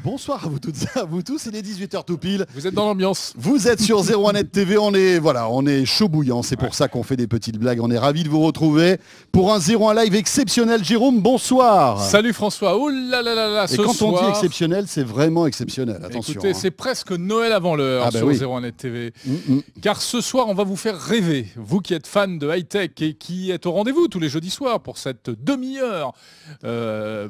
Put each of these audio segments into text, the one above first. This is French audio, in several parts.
Bonsoir à vous toutes et à vous tous, il est 18h tout pile. Vous êtes dans l'ambiance. Vous êtes sur 01net TV, on est chaud bouillant, c'est pour ça qu'on fait des petites blagues. On est ravis de vous retrouver pour un 01 live exceptionnel. Jérôme, bonsoir. Salut François, oh là là là là, et quand on dit exceptionnel, c'est vraiment exceptionnel, attention. Écoutez, c'est presque Noël avant l'heure sur 01net TV. Car ce soir, on va vous faire rêver. Vous qui êtes fan de high-tech et qui êtes au rendez-vous tous les jeudis soirs pour cette demi-heure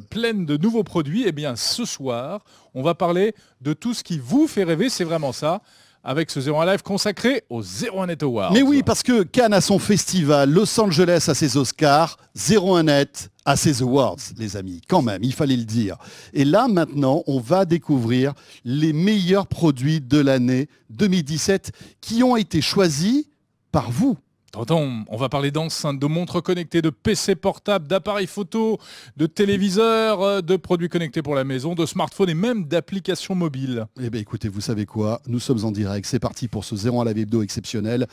pleine de nouveaux produits, eh bien ce soir, on va parler de tout ce qui vous fait rêver, c'est vraiment ça, avec ce 01 Live consacré aux 01net Awards. Mais oui, parce que Cannes a son festival, Los Angeles a ses Oscars, 01net a ses Awards, les amis, quand même, il fallait le dire. Et là, maintenant, on va découvrir les meilleurs produits de l'année 2017 qui ont été choisis par vous. On va parler d'enceintes, de montres connectées, de PC portables, d'appareils photo, de téléviseurs, de produits connectés pour la maison, de smartphones et même d'applications mobiles. Eh bien écoutez, vous savez quoi, nous sommes en direct, c'est parti pour ce 01 Live hebdo exceptionnel.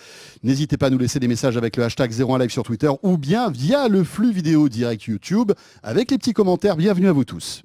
N'hésitez pas à nous laisser des messages avec le hashtag 01 Live sur Twitter ou bien via le flux vidéo direct YouTube avec les petits commentaires. Bienvenue à vous tous.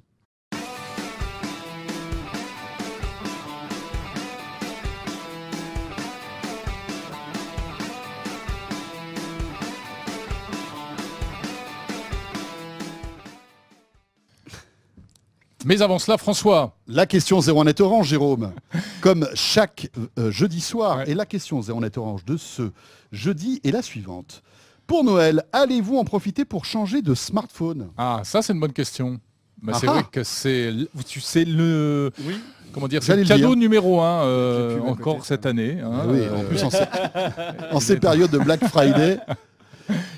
Mais avant cela, François. La question 01net Orange, Jérôme. Comme chaque jeudi soir. Ouais. Et la question 01net Orange de ce jeudi est la suivante. Pour Noël, allez-vous en profiter pour changer de smartphone? Ah, ça c'est une bonne question. Bah, c'est vrai que c'est le... Oui. Comment dire, c'est le cadeau numéro 1 encore cette année. Hein, oui, en plus en ces périodes de Black Friday.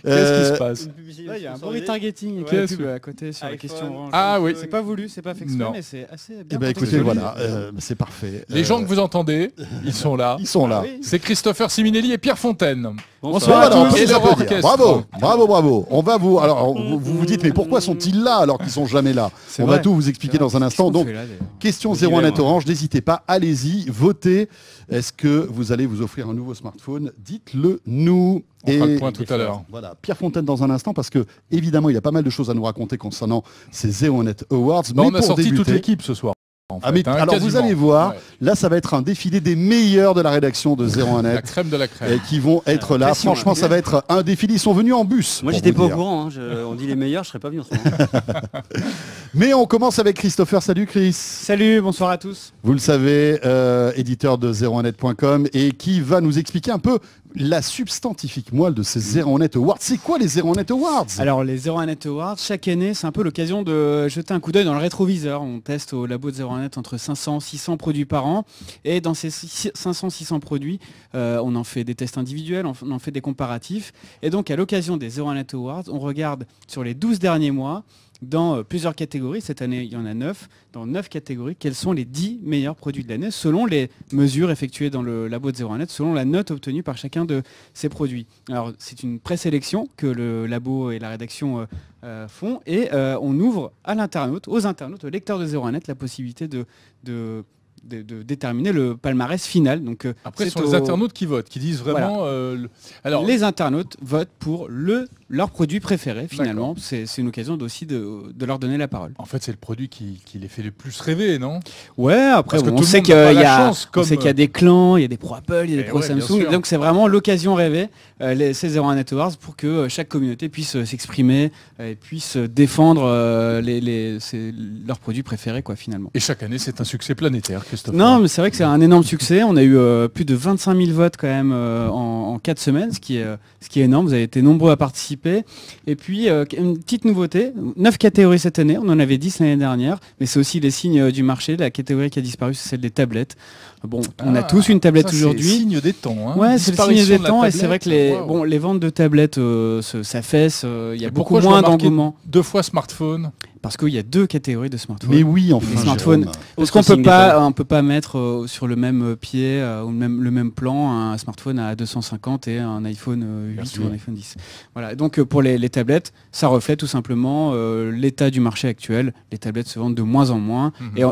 Qu'est-ce qui se passe? Il y a un bon retargeting qui est à côté sur la question orange. Ah oui. C'est pas voulu, c'est pas fait exprès, mais c'est assez bien. Eh ben écoutez, voilà, c'est parfait. Les gens que vous entendez, ils sont là. Ils sont là. C'est Christopher Siminelli et Pierre Fontaine. Bonsoir à tous. Et leur orchestre. Bravo, bravo, bravo. On va vous... Alors, vous dites, mais pourquoi sont-ils là alors qu'ils sont jamais là? On va tout vous expliquer dans un instant. Donc, question 01net Orange, n'hésitez pas, allez-y, votez. Est-ce que vous allez vous offrir un nouveau smartphone? Dites-le nous. On fera le point tout à l'heure. Voilà, Pierre Fontaine dans un instant, parce que évidemment, il y a pas mal de choses à nous raconter concernant ces 01net Awards. Mais on a sorti toute l'équipe ce soir. En fait, alors quasiment. Vous allez voir, là ça va être un défilé des meilleurs de la rédaction de 01net. La crème de la crème. Qui vont être là. Franchement, ça va être un défilé. Ils sont venus en bus. Moi j'étais pas au courant, hein. On dit les meilleurs, je serais pas venu en ce moment. Mais on commence avec Christopher. Salut Chris. Salut, bonsoir à tous. Vous le savez, éditeur de 01net.com et qui va nous expliquer un peu la substantifique moelle de ces 01net Awards. C'est quoi les 01net Awards? Alors les 01net Awards, chaque année, c'est un peu l'occasion de jeter un coup d'œil dans le rétroviseur. On teste au labo de 01net entre 500 et 600 produits par an. Et dans ces 500-600 produits, on en fait des tests individuels, on en fait des comparatifs. Et donc à l'occasion des 01net Awards, on regarde sur les 12 derniers mois, dans plusieurs catégories, cette année il y en a 9, dans 9 catégories, quels sont les 10 meilleurs produits de l'année selon les mesures effectuées dans le labo de 01net, selon la note obtenue par chacun de ces produits. Alors c'est une présélection que le labo et la rédaction font et on ouvre à l'internaute, aux internautes, aux lecteurs de 01net la possibilité de déterminer le palmarès final. Donc, après, ce sont les internautes qui votent, qui disent vraiment... Voilà. Alors, les internautes votent pour leur produit préféré, finalement. C'est une occasion aussi de leur donner la parole. En fait, c'est le produit qui les fait le plus rêver, non? Ouais, après, on sait qu'il y a des clans, il y a des pro Apple, il y a des pro Samsung. Donc, c'est vraiment l'occasion rêvée, ces 01net Awards, pour que chaque communauté puisse s'exprimer et puisse défendre leurs produits préférés, quoi, finalement. Et chaque année, c'est un succès planétaire. Non, mais c'est vrai que c'est un énorme succès. On a eu plus de 25 000 votes quand même en 4 semaines, ce qui est énorme. Vous avez été nombreux à participer. Et puis, une petite nouveauté, 9 catégories cette année. On en avait 10 l'année dernière. Mais c'est aussi les signes du marché. La catégorie qui a disparu, c'est celle des tablettes. Bon, on a tous une tablette aujourd'hui. C'est le signe des temps. Hein. Ouais, c'est le signe des temps. Et c'est vrai que les ventes de tablettes s'affaissent. Il y a beaucoup moins d'engouement. 2 fois smartphone. Parce qu'il y a 2 catégories de smartphones. Mais oui, enfin, les smartphones. Parce qu'on peut pas mettre sur le même pied ou le même plan un smartphone à 250 et un iPhone 8 ou un iPhone 10. Voilà. Donc pour les tablettes, ça reflète tout simplement l'état du marché actuel. Les tablettes se vendent de moins en moins. Et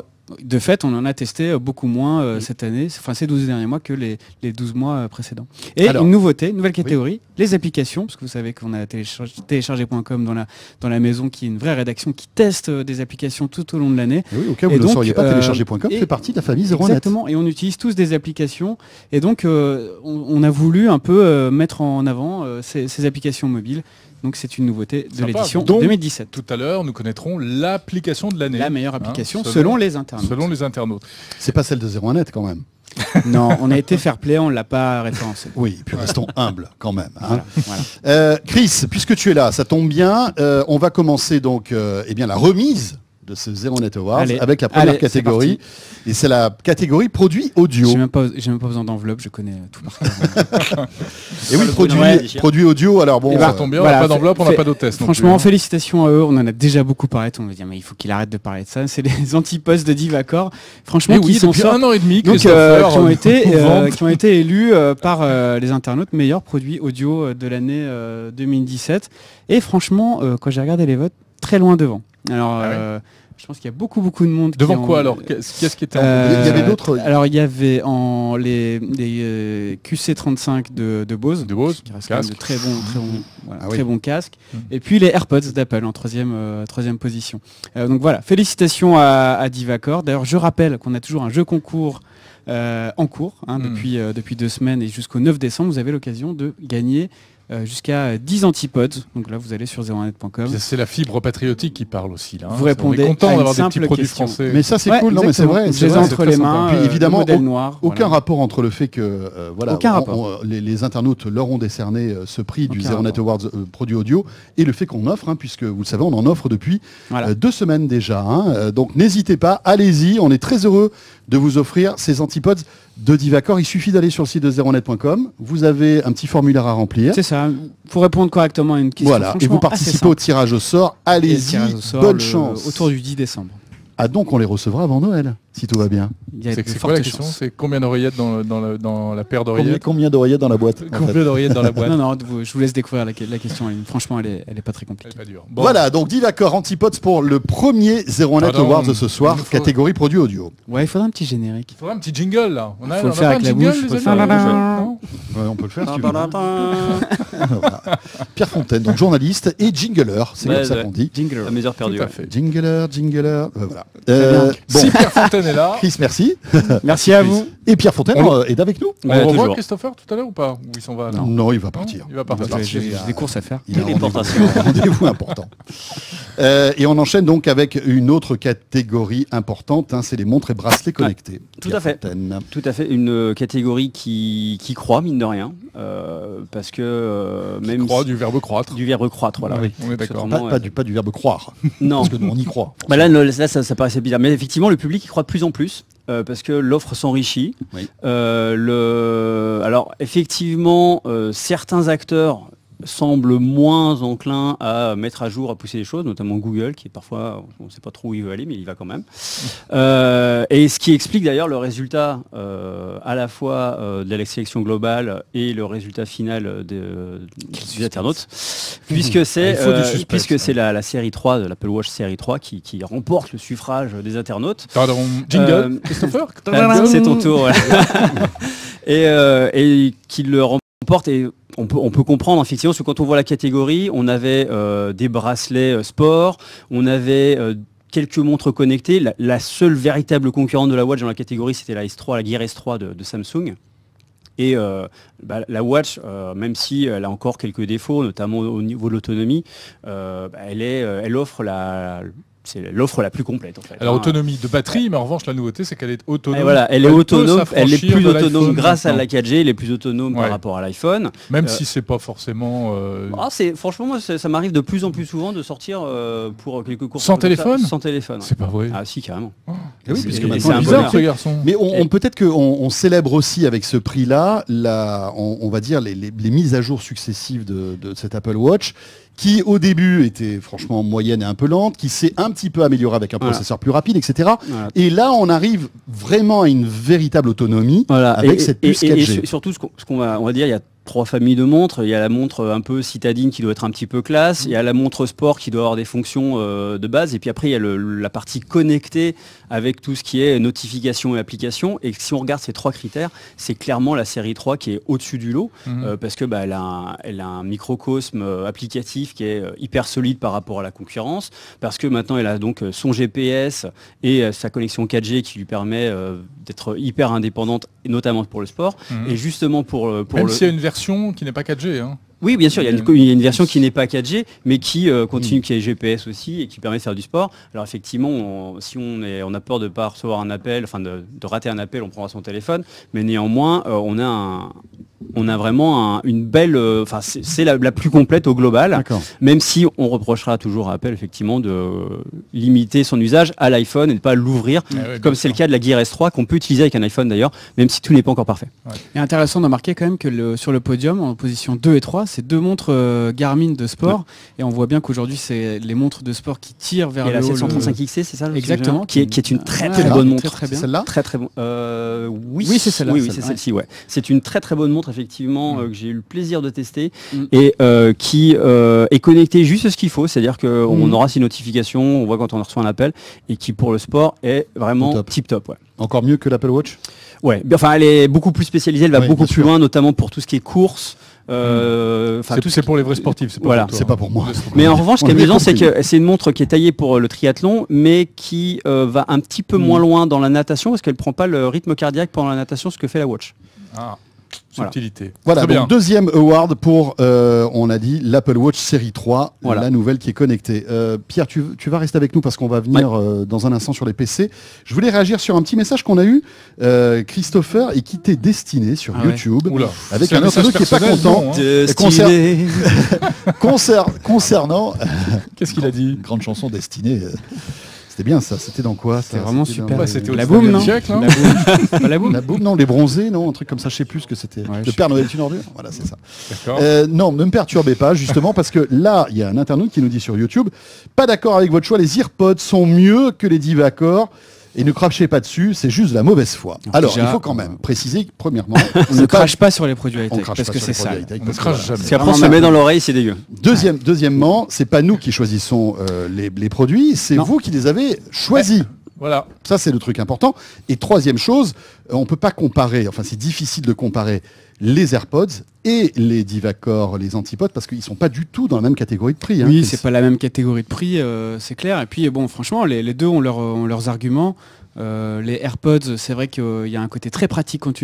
De fait, on en a testé beaucoup moins cette année, enfin ces 12 derniers mois que les 12 mois précédents. Et une nouveauté, nouvelle catégorie, les applications, parce que vous savez qu'on a téléchargé.com dans la maison, qui est une vraie rédaction qui teste des applications tout au long de l'année. Et oui, au cas où vous ne le sauriez pas, téléchargé.com fait partie de la famille 01net. Exactement, et on utilise tous des applications. Et donc, on a voulu un peu mettre en avant ces applications mobiles. Donc c'est une nouveauté de l'édition 2017. Tout à l'heure, nous connaîtrons l'application de l'année. La meilleure application selon les internautes. Selon les internautes. C'est pas celle de 01net quand même. Non, on a été fair play, on ne l'a pas référencé. Oui, puis restons humbles quand même. Hein. Voilà. Chris, puisque tu es là, ça tombe bien. On va commencer donc la remise de ce 01net Awards avec la première catégorie. Et c'est la catégorie produit audio. J'ai même pas besoin d'enveloppe, je connais tout par cœur. Et oui, produit audio. Alors bon, ça tombe bien, on n'a pas d'enveloppe, on n'a pas d'autotest. Franchement, félicitations à eux. On en a déjà beaucoup parlé. On va dire, mais il faut qu'il arrête de parler de ça. C'est les antipodes de Divacor. Franchement, qui sont depuis 1 an et demi, qui ont été élus par les internautes meilleurs produits audio de l'année 2017. Et franchement, quand j'ai regardé les votes, très loin devant. Alors, je pense qu'il y a beaucoup de monde. Devant quoi alors? Qu'est-ce qui était il y avait d'autres. Alors il y avait les QC35 de Bose, qui reste quand même de très bons casques. Et puis les AirPods d'Apple en troisième position. Donc voilà, félicitations à Divacor. D'ailleurs, je rappelle qu'on a toujours un jeu concours en cours depuis 2 semaines et jusqu'au 9 décembre. Vous avez l'occasion de gagner jusqu'à 10 antipodes. Donc là, vous allez sur 01net.com. C'est la fibre patriotique qui parle aussi. Là, vous répondez on est content à une d'avoir des simple petits produits question. français. Mais ça, c'est cool. Non, mais c'est vrai. Je les ai entre les mains. Puis évidemment, noir, aucun rapport entre le fait que aucun rapport. Les internautes leur ont décerné ce prix du 01net Awards produit audio et le fait qu'on offre, puisque vous le savez, on en offre depuis 2 semaines déjà. Donc n'hésitez pas, allez-y. On est très heureux de vous offrir ces antipodes de Divacor. Il suffit d'aller sur le site de 01net.com. Vous avez un petit formulaire à remplir. C'est ça. Pour répondre correctement à une question. Voilà. Et vous participez au tirage au sort. Allez-y. Bonne chance. Autour du 10 décembre. Ah donc on les recevra avant Noël, si tout va bien. C'est quoi la question? C'est combien d'oreillettes dans la paire d'oreillettes? Combien d'oreillettes dans la boîte? Combien d'oreillettes dans la boîte? Non, je vous laisse découvrir la question. Franchement, elle est pas très compliquée. Bon. Voilà, donc Divacor Antipodes pour le premier 01net Awards de ce soir, catégorie produit audio. Ouais, il faudra un petit générique. Il faudra un petit jingle là. On faut le faire avec la bouche. On peut le faire si tu veux. Pierre Fontaine, donc journaliste et jingler, c'est comme ça qu'on dit. Jingler. La mesure perdue. Jingler. Voilà. Si Pierre Fontaine est là. Chris, merci. Merci à vous. Et Pierre Fontaine est avec nous. On revoit Christopher tout à l'heure ou pas? Ou il s'en va? Non, il va partir. Il va partir. J'ai des courses à faire. Il a un rendez-vous important. Et on enchaîne donc avec une autre catégorie importante, c'est les montres et bracelets connectés. Tout à fait. Tout à fait. Une catégorie qui croît, mine de rien. Parce que même du verbe croître. Du verbe croître, voilà. Oui, on est d'accord. Pas du verbe croire. Non. Parce que nous on y croit. Là, ça paraissait bizarre. Mais effectivement, le public y croit de plus en plus. Parce que l'offre s'enrichit. Oui. Alors effectivement, certains acteurs semblent moins enclins à mettre à jour, à pousser les choses, notamment Google, qui est parfois, on ne sait pas trop où il veut aller, mais il y va quand même. Et ce qui explique d'ailleurs le résultat à la fois de la sélection globale et le résultat final des internautes, puisque c'est la série 3 de l'Apple Watch série 3 qui remporte le suffrage des internautes. Pardon, jingle, Christopher. C'est ton tour. Voilà. et qui le remporte. Et on peut comprendre effectivement, parce que quand on voit la catégorie, on avait des bracelets sport, on avait quelques montres connectées. La seule véritable concurrente de la Watch dans la catégorie, c'était la S3, la Gear S3 de Samsung. Et la Watch, même si elle a encore quelques défauts, notamment au niveau de l'autonomie, elle offre c'est l'offre la plus complète en fait. Alors autonomie de batterie, mais en revanche la nouveauté c'est qu'elle est autonome. Et voilà, elle est autonome, elle est plus autonome grâce à la 4G, elle est plus autonome par rapport à l'iPhone. Même si c'est pas forcément. Franchement, moi, ça m'arrive de plus en plus souvent de sortir pour quelques courses. Sans téléphone. Sans téléphone. C'est pas vrai. Ah si, carrément. Et oui, parce que c'est un bizarre ce garçon. Mais peut-être qu'on célèbre aussi avec ce prix-là, on va dire les mises à jour successives de cette Apple Watch, qui au début était franchement moyenne et un peu lente, qui s'est un petit peu améliorée avec un processeur plus rapide, etc. Voilà. Et là, on arrive vraiment à une véritable autonomie avec cette puce 4G. Et surtout, on va dire, il y a 3 familles de montres. Il y a la montre un peu citadine qui doit être un petit peu classe. Il y a la montre sport qui doit avoir des fonctions de base. Et puis après, il y a la partie connectée avec tout ce qui est notification et application. Et si on regarde ces 3 critères, c'est clairement la série 3 qui est au-dessus du lot parce que elle a un microcosme applicatif qui est hyper solide par rapport à la concurrence. Parce que maintenant, elle a donc son GPS et sa connexion 4G qui lui permet d'être hyper indépendante, notamment pour le sport. Et justement même s'il y a une version qui n'est pas 4G. Hein. Oui, bien sûr, il y a une version qui n'est pas 4G, mais qui continue, qui est GPS aussi et qui permet de faire du sport. Alors effectivement, si on a peur de ne pas recevoir un appel, enfin de rater un appel, on prendra son téléphone, mais néanmoins, on a vraiment une belle... Enfin, c'est la plus complète au global, même si on reprochera toujours à Apple, effectivement, de limiter son usage à l'iPhone et de ne pas l'ouvrir, comme c'est le cas de la Gear S3, qu'on peut utiliser avec un iPhone d'ailleurs, même si tout n'est pas encore parfait. Et intéressant de remarquer quand même que sur le podium, en position 2 et 3, c'est 2 montres Garmin de sport, et on voit bien qu'aujourd'hui, c'est les montres de sport qui tirent vers le haut. La 735XC, c'est ça? Exactement. Qui est une très bonne montre. Très bien. Celle-là? Très bon. Oui, c'est celle-là. Oui, c'est celle-ci, ouais. C'est une très bonne montre, effectivement, que j'ai eu le plaisir de tester et qui est connectée juste ce qu'il faut, c'est-à-dire qu'on aura ses notifications, on voit quand on reçoit un appel, et qui pour le sport est vraiment tip-top. Ouais. Encore mieux que l'Apple Watch? Ouais, enfin elle est beaucoup plus spécialisée, elle va beaucoup plus loin, notamment pour tout ce qui est course. C'est pour les vrais sportifs, c'est pas pour moi. Mais en revanche, ce qui est amusant, c'est que c'est une montre qui est taillée pour le triathlon, mais qui va un petit peu moins loin dans la natation, parce qu'elle prend pas le rythme cardiaque pendant la natation, ce que fait la Watch. Subtilité. Voilà, donc deuxième award pour, on a dit, l'Apple Watch série 3, la nouvelle qui est connectée. Pierre, tu vas rester avec nous parce qu'on va venir dans un instant sur les PC. Je voulais réagir sur un petit message qu'on a eu, Christopher, et qui t'est destiné sur YouTube, avec un internaute qui n'est pas content. Concernant... Qu'est-ce qu'il a dit? Grande chanson destinée. C'était bien ça, c'était dans quoi? C'était vraiment super. C'était la boum, non? La boum, non, les bronzés, non, un truc comme ça, je sais plus ce que c'était. Le Père Noël est une ordure. Voilà, c'est ça. Non, ne me perturbez pas, justement, parce que là, il y a un internaute qui nous dit sur YouTube, pas d'accord avec votre choix, les AirPods sont mieux que les Divacor. Et ne crachez pas dessus, c'est juste de la mauvaise foi. Alors, il faut quand même préciser, premièrement... On ne crache pas sur les produits high-tech, parce que c'est ça. On ne crache jamais. Si après on se met dans l'oreille, c'est dégueu. Deuxièmement, c'est pas nous qui choisissons les produits, c'est vous qui les avez choisis. Voilà. Ça, c'est le truc important. Et troisième chose, on ne peut pas comparer, enfin c'est difficile de comparer les AirPods et les Divacor, les Antipodes, parce qu'ils ne sont pas du tout dans la même catégorie de prix. Oui, c'est pas la même catégorie de prix, c'est clair. Et puis, bon, franchement, les deux ont leurs arguments. Les AirPods, c'est vrai qu'il y a un côté très pratique quand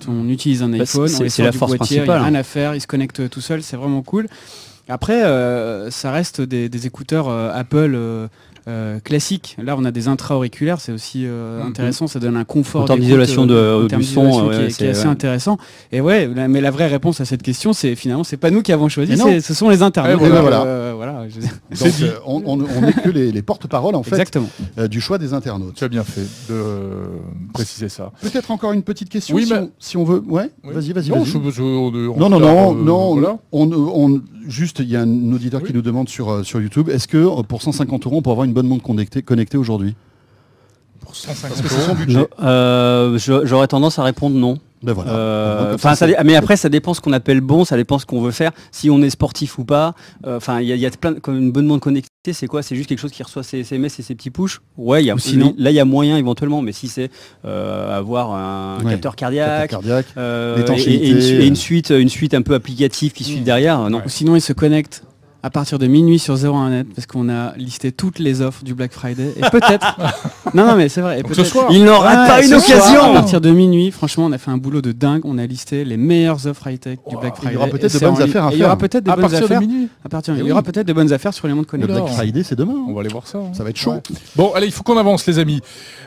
on utilise un iPhone. C'est la force principale. Il n'y a rien à faire, il se connecte tout seul, c'est vraiment cool. Après, ça reste des écouteurs Apple classique. Là, on a des intra-auriculaires, c'est aussi intéressant, ça donne un confort d'isolation du son qui est assez intéressant. Et mais la vraie réponse à cette question, c'est finalement, c'est pas nous qui avons choisi, ce sont les internautes. Donc, on n'est que les porte-paroles en fait. Exactement. Du choix des internautes. Tu as bien fait de préciser ça. Peut-être encore une petite question, si on veut. Ouais. Vas-y. Non. Juste, il y a un auditeur qui nous demande sur YouTube, est-ce que pour 150 € on peut avoir une bonne montre connectée aujourd'hui? Pour 150 €, j'aurais tendance à répondre non. Ben voilà. Mais après, ça dépend ce qu'on appelle bon, ça dépend ce qu'on veut faire, si on est sportif ou pas. Il y a plein comme une bonne montre connectée, c'est quoi? C'est juste quelque chose qui reçoit ses SMS et ses petits push. Ouais, sinon, là il y a moyen éventument, mais si c'est avoir un capteur cardiaque, et une suite un peu applicative qui suit derrière, non. Ou sinon il se connecte à partir de minuit sur 01net, parce qu'on a listé toutes les offres du Black Friday. Et peut-être... non, mais c'est vrai. Et ce soir, il n'aura pas une occasion. À partir de minuit, franchement, on a fait un boulot de dingue. On a listé les meilleures offres high-tech du Black Friday. Il y aura peut-être de bonnes affaires à faire. Il y aura peut-être des bonnes affaires. Il y aura peut-être des bonnes affaires sur les montres connectées. Le Black Friday, c'est demain. On va aller voir ça. Ça va être chaud. Bon, allez, il faut qu'on avance, les amis.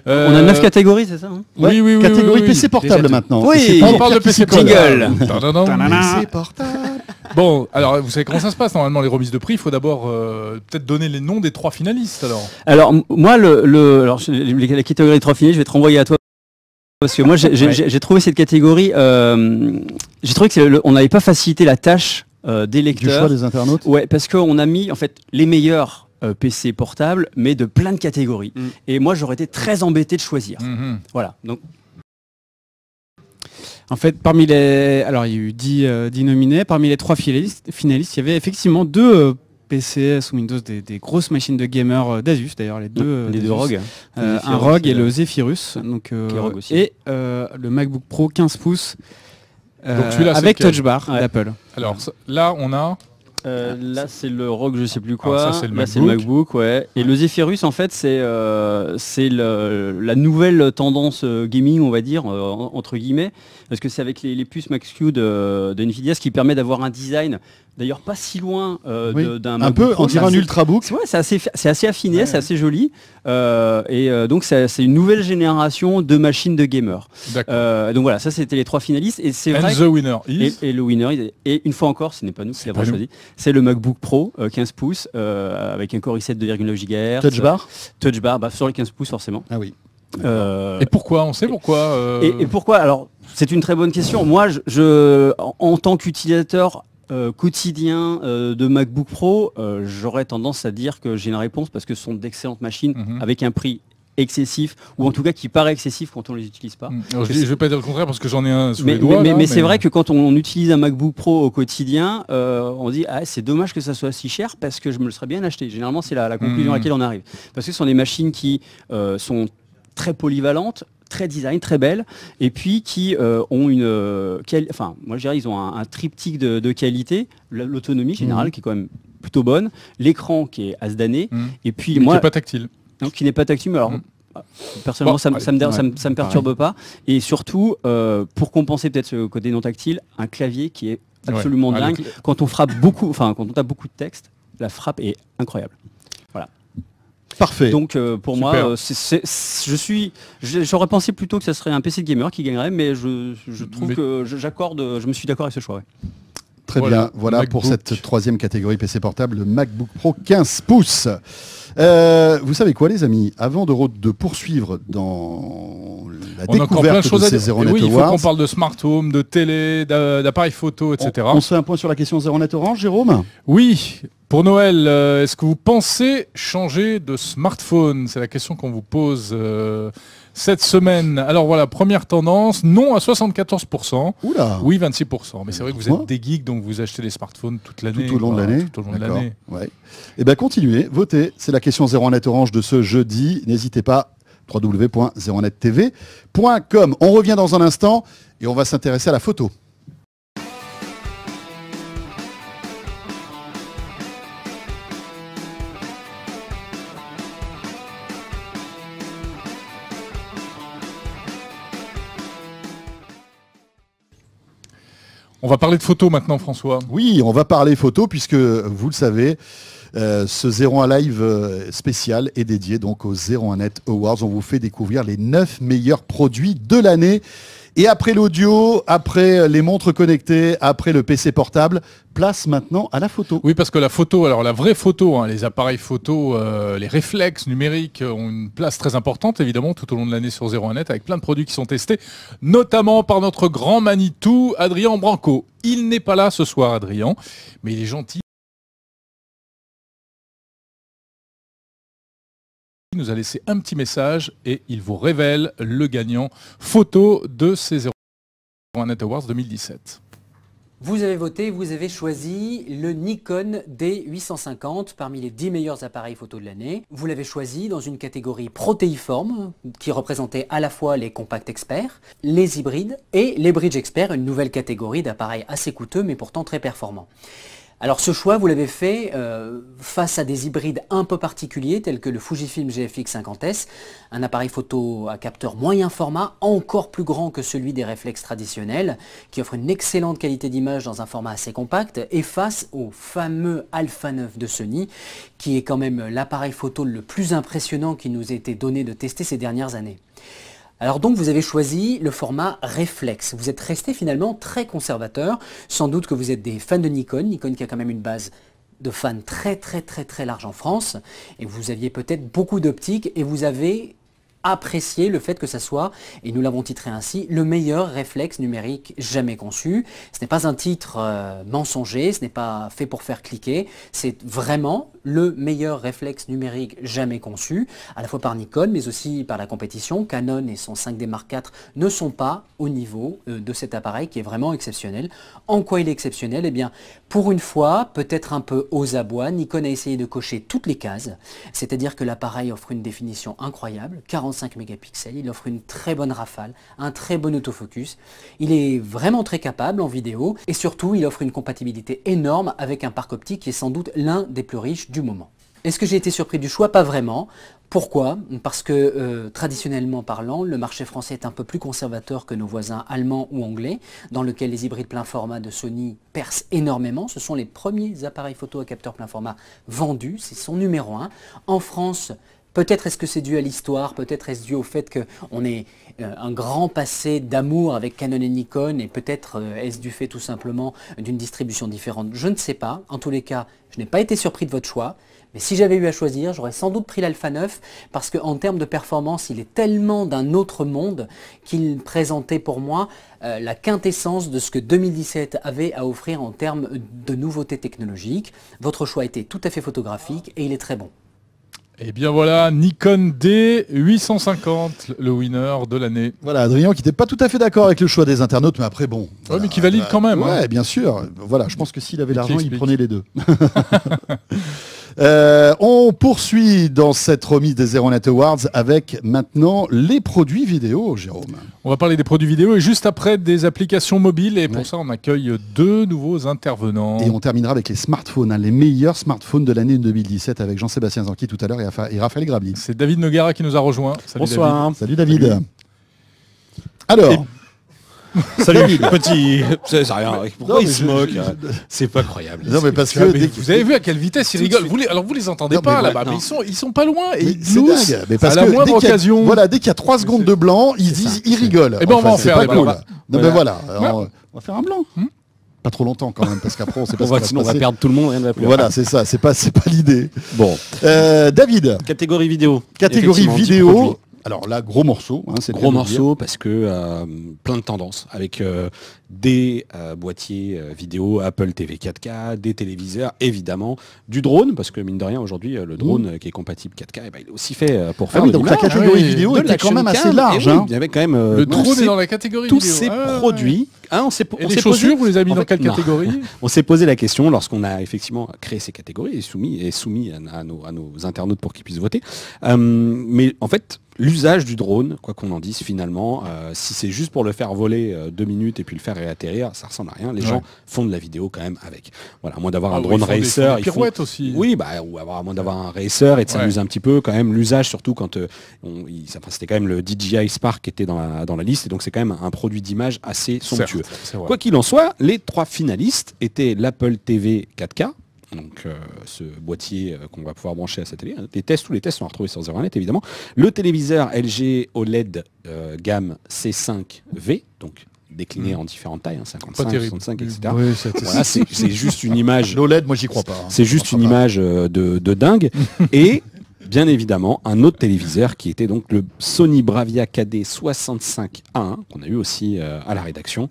On a 9 catégories, c'est ça? Oui. Catégorie PC portable maintenant. Oui, on parle de PC jingle. PC portable. Bon, alors vous savez comment ça se passe normalement les remises de prix. Il faut d'abord peut-être donner les noms des 3 finalistes alors moi la catégorie des 3 finalistes, je vais te renvoyer à toi parce que moi j'ai trouvé cette catégorie, j'ai trouvé qu'on n'avait pas facilité la tâche des lecteurs. Du choix des internautes. Ouais, parce qu'on a mis en fait les meilleurs PC portables, mais de plein de catégories. Et moi j'aurais été très embêté de choisir. Voilà. Donc En fait, parmi les... Alors, il y a eu 10 nominés. Parmi les 3 finalistes, il y avait effectivement 2 PC sous Windows, des grosses machines de gamers d'Asus, d'ailleurs, les deux ROG. Un ROG et le Zephyrus. Donc, ROG aussi. Et le MacBook Pro 15 pouces avec Touch Bar d'Apple. Alors là, on a... là c'est le ROG je sais plus quoi, ça, c'est le MacBook, ouais. Et le Zephyrus en fait c'est la nouvelle tendance gaming on va dire, entre guillemets, parce que c'est avec les puces Max-Q de Nvidia, ce qui permet d'avoir un design d'ailleurs pas si loin d'un un peu, on dirait un ultrabook. Ouais, c'est assez affiné, c'est assez joli. Donc c'est une nouvelle génération de machines de gamers. Donc voilà, ça c'était les 3 finalistes. Et c'est vrai. The winner is... et le winner, et une fois encore, ce n'est pas nous qui l'avons choisi, c'est le MacBook Pro 15 pouces avec un Core i7 2,9 GHz. Touch Bar sur les 15 pouces forcément. Ah oui. Et pourquoi? On sait pourquoi et pourquoi? Alors, c'est une très bonne question. Moi, en tant qu'utilisateur quotidien de MacBook Pro, j'aurais tendance à dire que j'ai une réponse parce que ce sont d'excellentes machines avec un prix excessif, ou en tout cas qui paraît excessif quand on les utilise pas. Alors, je vais pas dire le contraire parce que j'en ai un sous les doigts. Mais c'est vrai que quand on utilise un MacBook Pro au quotidien, on dit c'est dommage que ça soit si cher parce que je me le serais bien acheté. Généralement c'est la conclusion à laquelle on arrive. Parce que ce sont des machines qui sont très polyvalentes, très design, très belles, et puis qui ont moi je dirais ils ont un triptyque de qualité, l'autonomie générale qui est quand même plutôt bonne, l'écran qui est as-dané, et puis qui n'est pas tactile. Non, qui n'est pas tactile, mais alors personnellement ça me perturbe pas, et surtout pour compenser peut-être ce côté non tactile, un clavier qui est absolument dingue. Quand on frappe beaucoup, quand on tape beaucoup de texte, la frappe est incroyable. Voilà. Parfait. Donc pour moi, j'aurais pensé plutôt que ça serait un PC de gamer qui gagnerait, mais je trouve que je me suis d'accord avec ce choix. Ouais. Très bien, voilà pour cette 3e catégorie PC portable, le MacBook Pro 15 pouces. Vous savez quoi les amis, avant de poursuivre dans la découverte de ces Zeronet Awards, il faut qu'on parle de smart home, de télé, d'appareils photo, etc. On se fait un point sur la question Zeronet Orange, Jérôme? Oui, pour Noël, est-ce que vous pensez changer de smartphone? C'est la question qu'on vous pose cette semaine. Alors voilà, première tendance, non à 74%. Oula. Oui, 26%. Mais c'est vrai que vous êtes des geeks, donc vous achetez des smartphones toute l'année. Tout au long de l'année. Tout au long de l'année. Ouais. Et bien continuez, votez. C'est la question Zeronet Orange de ce jeudi. N'hésitez pas, www.zeronettv.com. On revient dans un instant et on va s'intéresser à la photo. On va parler de photos maintenant, François. Oui, on va parler photos puisque, vous le savez, ce 01 Live spécial est dédié donc aux 01net Awards. On vous fait découvrir les 9 meilleurs produits de l'année. Et après l'audio, après les montres connectées, après le PC portable, place maintenant à la photo. Oui, parce que la photo, alors la vraie photo, les appareils photo, les réflexes numériques ont une place très importante, évidemment, tout au long de l'année sur 01net, avec plein de produits qui sont testés, notamment par notre grand Manitou, Adrien Branco. Il n'est pas là ce soir, Adrien, mais il est gentil. Il nous a laissé un petit message et il vous révèle le gagnant photo de ces 01net Awards 2017. Vous avez voté, vous avez choisi le Nikon D850 parmi les 10 meilleurs appareils photo de l'année. Vous l'avez choisi dans une catégorie protéiforme qui représentait à la fois les compacts experts, les hybrides et les bridge experts, une nouvelle catégorie d'appareils assez coûteux mais pourtant très performants. Alors ce choix, vous l'avez fait face à des hybrides un peu particuliers tels que le Fujifilm GFX 50S, un appareil photo à capteur moyen format, encore plus grand que celui des réflexes traditionnels, qui offre une excellente qualité d'image dans un format assez compact, et face au fameux Alpha 9 de Sony, qui est quand même l'appareil photo le plus impressionnant qui nous a été donné de tester ces dernières années. Alors donc vous avez choisi le format réflexe. Vous êtes resté finalement très conservateur. Sans doute que vous êtes des fans de Nikon. Nikon qui a quand même une base de fans très large en France. Et vous aviez peut-être beaucoup d'optiques et vous avez apprécier le fait que ça soit, et nous l'avons titré ainsi, le meilleur réflexe numérique jamais conçu. Ce n'est pas un titre mensonger, ce n'est pas fait pour faire cliquer, c'est vraiment le meilleur réflexe numérique jamais conçu, à la fois par Nikon, mais aussi par la compétition. Canon et son 5D Mark IV ne sont pas au niveau de cet appareil qui est vraiment exceptionnel. En quoi il est exceptionnel? Eh bien, pour une fois, peut-être un peu aux abois, Nikon a essayé de cocher toutes les cases, c'est-à-dire que l'appareil offre une définition incroyable, 45 mégapixels, il offre une très bonne rafale, un très bon autofocus, il est vraiment très capable en vidéo, et surtout il offre une compatibilité énorme avec un parc optique qui est sans doute l'un des plus riches du moment. Est-ce que j'ai été surpris du choix? Pas vraiment. Pourquoi? Parce que traditionnellement parlant, le marché français est un peu plus conservateur que nos voisins allemands ou anglais, dans lequel les hybrides plein format de Sony percent énormément. Ce sont les premiers appareils photo à capteur plein format vendus, c'est son numéro 1. En France, peut-être est-ce que c'est dû à l'histoire, peut-être est-ce dû au fait qu'on ait un grand passé d'amour avec Canon et Nikon, et peut-être est-ce du fait tout simplement d'une distribution différente. Je ne sais pas. En tous les cas, je n'ai pas été surpris de votre choix. Mais si j'avais eu à choisir, j'aurais sans doute pris l'Alpha 9 parce qu'en termes de performance, il est tellement d'un autre monde qu'il présentait pour moi la quintessence de ce que 2017 avait à offrir en termes de nouveautés technologiques. Votre choix était tout à fait photographique et il est très bon. Et bien voilà, Nikon D850, le winner de l'année. Voilà, Adrien qui n'était pas tout à fait d'accord avec le choix des internautes, mais après bon. Ouais, voilà, mais qui valide quand même. Ouais, hein. bien sûr. Voilà, je pense que s'il avait l'argent, il prenait les deux. On poursuit dans cette remise des Zeronet Awards avec maintenant les produits vidéo, Jérôme. On va parler des produits vidéo et juste après des applications mobiles, et pour ça on accueille 2 nouveaux intervenants. Et on terminera avec les smartphones, hein, les meilleurs smartphones de l'année 2017 avec Jean-Sébastien Zanqui tout à l'heure et Raphaël Grabli. C'est David Nogara qui nous a rejoint. Salut. Bonsoir. David. Salut David. Alors... Salut petit, c'est rien. Pourquoi il se moque? C'est pas croyable. Non mais parce que vous avez vu à quelle vitesse ils rigolent. Vous les entendez pas là-bas, mais ils sont pas loin et ils gloussent à la moindre occasion. Voilà, dès qu'il y a 3 secondes de blanc, ils disent, ils rigolent. Et ben on va en faire des blancs. Non mais voilà, on va faire un blanc. Pas trop longtemps quand même, parce qu'après on sait pas sinon on va perdre tout le monde, rien ne va plus. Voilà, c'est ça, c'est pas l'idée. Bon. David. Catégorie vidéo. Catégorie vidéo. Alors là, gros morceau. Hein, c'est gros morceau parce que plein de tendances avec des boîtiers vidéo Apple TV 4K, des téléviseurs, évidemment, du drone, parce que mine de rien, aujourd'hui, le drone qui est compatible 4K, il est aussi fait pour faire donc la catégorie vidéo était quand même assez large. Il y avait quand même... le drone est dans la catégorie tous vidéo. Tous ces produits. Hein, et les chaussures, vous les avez mis dans quelle catégorie? On s'est posé la question lorsqu'on a effectivement créé ces catégories et soumis à nos internautes pour qu'ils puissent voter. Mais en fait, l'usage du drone, quoi qu'on en dise finalement, si c'est juste pour le faire voler 2 minutes et puis le faire réatterrir, ça ressemble à rien. Les gens font de la vidéo quand même avec. Voilà, à moins d'avoir un drone racer. Des pirouettes aussi. Oui, ou à moins d'avoir un racer et de s'amuser un petit peu quand même. L'usage surtout quand c'était quand même le DJI Spark qui était dans la liste, et donc c'est quand même un produit d'image assez somptueux. Quoi qu'il en soit, les 3 finalistes étaient l'Apple TV 4K, donc ce boîtier qu'on va pouvoir brancher à sa télé. Tous les tests sont retrouvés sur Zeronet évidemment. Le téléviseur LG OLED gamme C5V, donc décliné en différentes tailles, 55, 65, etc. Oui, voilà, c'est juste une image. L'OLED, moi j'y crois pas. C'est juste une image de dingue. Et bien évidemment, un autre téléviseur qui était donc le Sony Bravia KD 65A1, qu'on a eu aussi à la rédaction.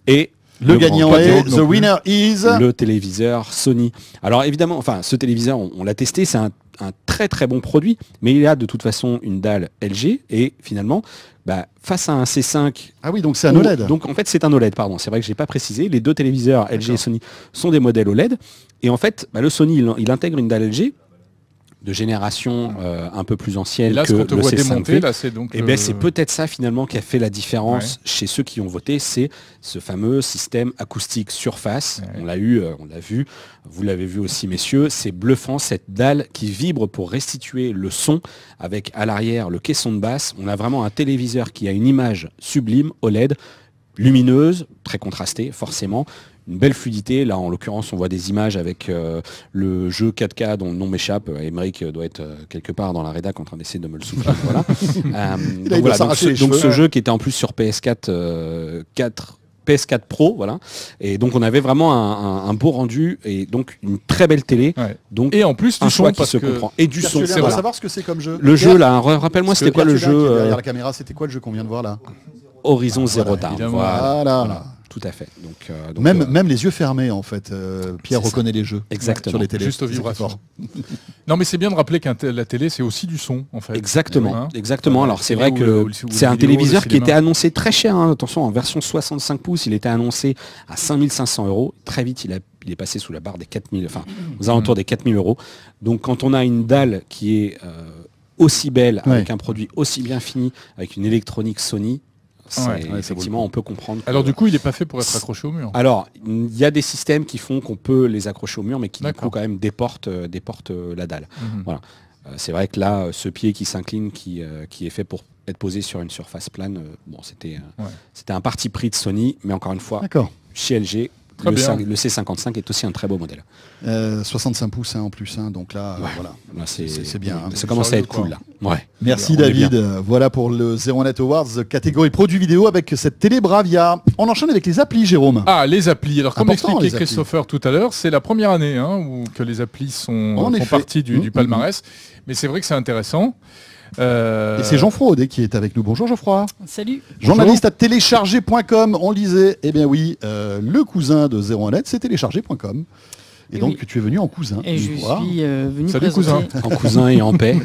Et le gagnant est, the winner is... le téléviseur Sony. Alors évidemment, ce téléviseur, on l'a testé, c'est un très très bon produit, mais il a de toute façon une dalle LG, et finalement, face à un C5... Ah oui, donc c'est un OLED. Donc en fait c'est un OLED, pardon, c'est vrai que je n'ai pas précisé, les 2 téléviseurs LG et Sony sont des modèles OLED, et en fait, le Sony, il intègre une dalle LG, de génération un peu plus ancienne là, que le C5V. C'est peut-être ça finalement qui a fait la différence chez ceux qui ont voté, c'est ce fameux système acoustique surface. On l'a vu, vous l'avez vu aussi messieurs, c'est bluffant, cette dalle qui vibre pour restituer le son avec à l'arrière le caisson de basse. On a vraiment un téléviseur qui a une image sublime OLED, lumineuse, très contrastée forcément. Une belle fluidité, là en l'occurrence on voit des images avec le jeu 4K dont le nom m'échappe, Émeric doit être quelque part dans la rédac en train d'essayer de me le souffler. Voilà. Donc ce jeu qui était en plus sur PS4 4 PS4 Pro, voilà. Et donc on avait vraiment un beau rendu et donc une très belle télé. Ouais. Donc et en plus un du choix son qui parce se que comprend. Et du son. On va savoir ce que c'est comme jeu. Le jeu là, rappelle-moi c'était quoi le jeu derrière la caméra, c'était quoi le jeu qu'on vient de voir là? Horizon Zero Dawn. Voilà. Tout à fait. Donc même les yeux fermés en fait. Pierre reconnaît les jeux. Exactement. Sur les télés. Juste aux vibrations. Non mais c'est bien de rappeler que la télé c'est aussi du son en fait. Exactement. Exactement. Alors c'est vrai que c'est un téléviseur qui était annoncé très cher. Hein. Attention, en version 65 pouces, il était annoncé à 5500 €. Très vite, il est passé sous la barre des 4000, enfin aux alentours des 4000 €. Donc quand on a une dalle qui est aussi belle, avec un produit aussi bien fini, avec une électronique Sony, effectivement, on peut comprendre. Alors du coup, il n'est pas fait pour être accroché au mur. Alors, il y a des systèmes qui font qu'on peut les accrocher au mur, mais qui du coup quand même déportent la dalle. Voilà. C'est vrai que là, ce pied qui s'incline, qui est fait pour être posé sur une surface plane, c'était un parti pris de Sony, mais encore une fois, chez LG, le C55 est aussi un très beau modèle. 65 pouces en plus, donc là, voilà. Là, c'est bien. Ça commence à être cool là. Ouais. Merci David. Voilà pour le Zero Net Awards catégorie produits vidéo avec cette télé Bravia. On enchaîne avec les applis, Jérôme. Ah, les applis. Alors comme expliquait Christopher tout à l'heure, c'est la première année où que les applis font partie du palmarès. Mais c'est vrai que c'est intéressant. Et c'est Jean Fraude qui est avec nous. Bonjour Geoffroy. Salut. Journaliste à télécharger.com. On lisait, eh bien oui, le cousin de 01net, c'est télécharger.com. Et donc tu es venu en cousin. Et je suis venu Salut cousin. En cousin et en paix.